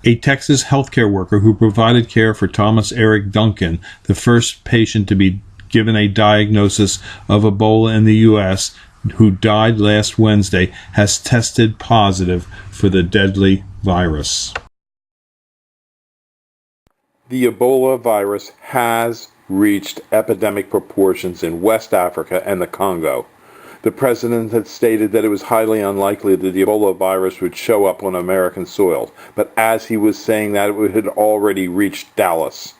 A Texas healthcare worker who provided care for Thomas Eric Duncan, the first patient to be given a diagnosis of Ebola in the U.S., who died last Wednesday, has tested positive for the deadly virus. The Ebola virus has reached epidemic proportions in West Africa and the Congo. The president had stated that it was highly unlikely that the Ebola virus would show up on American soil, but as he was saying that, it had already reached Dallas.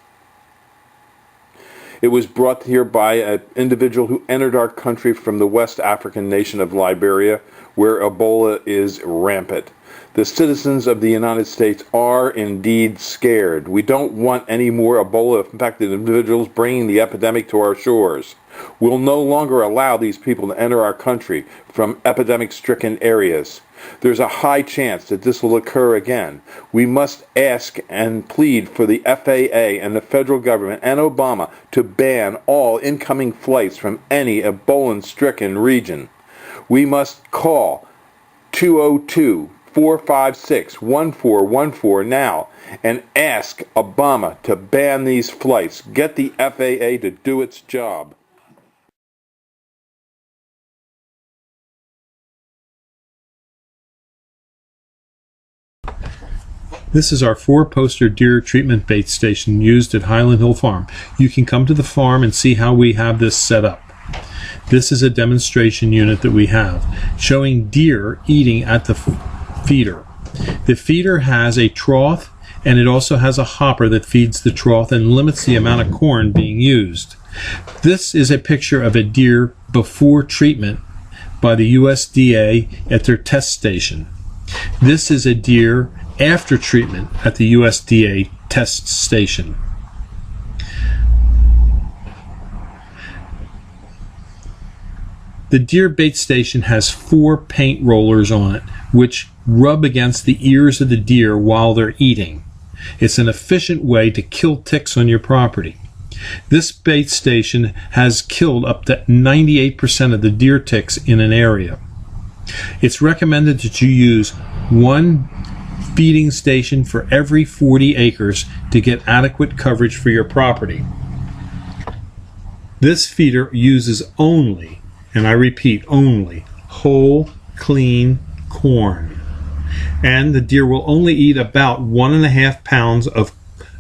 It was brought here by an individual who entered our country from the West African nation of Liberia, where Ebola is rampant. The citizens of the United States are indeed scared. We don't want any more Ebola-infected individuals bringing the epidemic to our shores. We'll no longer allow these people to enter our country from epidemic-stricken areas. There's a high chance that this will occur again. We must ask and plead for the FAA and the federal government and Obama to ban all incoming flights from any Ebola-stricken region. We must call 202-456-1414 now and ask Obama to ban these flights. Get the FAA to do its job. This is our 4-poster deer treatment bait station used at Highland Hill Farm. You can come to the farm and see how we have this set up. This is a demonstration unit that we have showing deer eating at the feeder. The feeder has a trough, and it also has a hopper that feeds the trough and limits the amount of corn being used. This is a picture of a deer before treatment by the USDA at their test station. This is a deer after treatment at the USDA test station. The deer bait station has 4 paint rollers on it, which rub against the ears of the deer while they're eating. It's an efficient way to kill ticks on your property. This bait station has killed up to 98% of the deer ticks in an area. It's recommended that you use 1 feeding station for every 40 acres to get adequate coverage for your property. This feeder uses only, and I repeat, only whole, clean corn. And the deer will only eat about 1.5 pounds of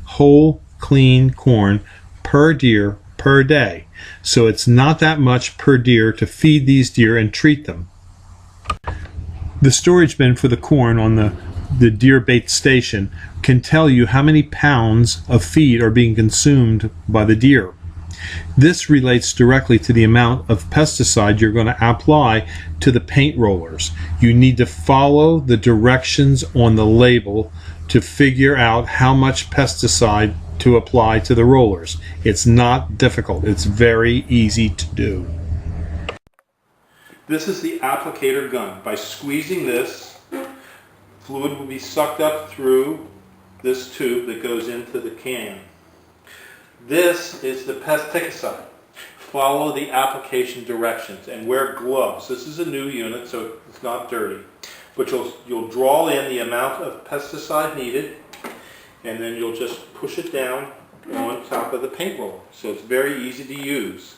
whole, clean corn per deer per day. So it's not that much per deer to feed these deer and treat them. The storage bin for the corn on the deer bait station can tell you how many pounds of feed are being consumed by the deer. This relates directly to the amount of pesticide you're going to apply to the paint rollers. You need to follow the directions on the label to figure out how much pesticide to apply to the rollers. It's not difficult. It's very easy to do. This is the applicator gun. By squeezing this, fluid will be sucked up through this tube that goes into the can. This is the pesticide. Follow the application directions and wear gloves. This is a new unit, so it's not dirty. But you'll draw in the amount of pesticide needed, and then you'll just push it down on top of the paint roller. So it's very easy to use.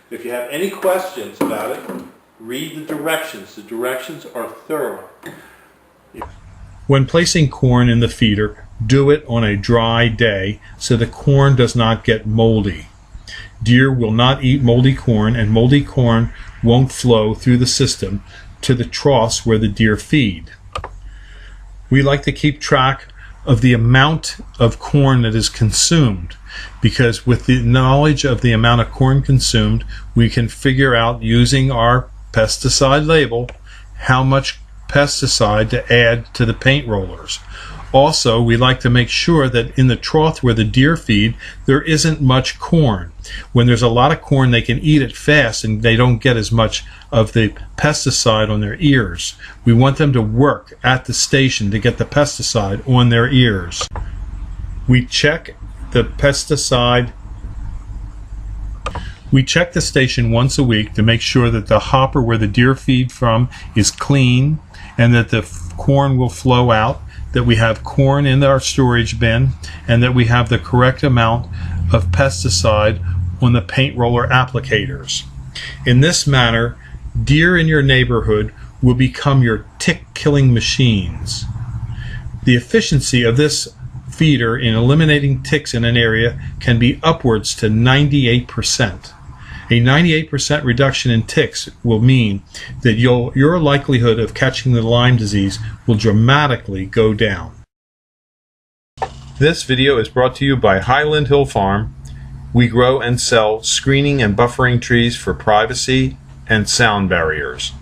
If you have any questions about it, read the directions. The directions are thorough. When placing corn in the feeder, do it on a dry day so the corn does not get moldy. Deer will not eat moldy corn, and moldy corn won't flow through the system to the troughs where the deer feed. We like to keep track of the amount of corn that is consumed, because with the knowledge of the amount of corn consumed, we can figure out, using our pesticide label, how much pesticide to add to the paint rollers. Also, we like to make sure that in the trough where the deer feed, there isn't much corn. When there's a lot of corn, they can eat it fast and they don't get as much of the pesticide on their ears. We want them to work at the station to get the pesticide on their ears. We check the pesticide. We check the station once a week to make sure that the hopper where the deer feed from is clean and that the corn will flow out. that we have corn in our storage bin and that we have the correct amount of pesticide on the paint roller applicators. In this manner, deer in your neighborhood will become your tick-killing machines. The efficiency of this feeder in eliminating ticks in an area can be upwards to 98%. A 98% reduction in ticks will mean that your likelihood of catching the Lyme disease will dramatically go down. This video is brought to you by Highland Hill Farm. We grow and sell screening and buffering trees for privacy and sound barriers.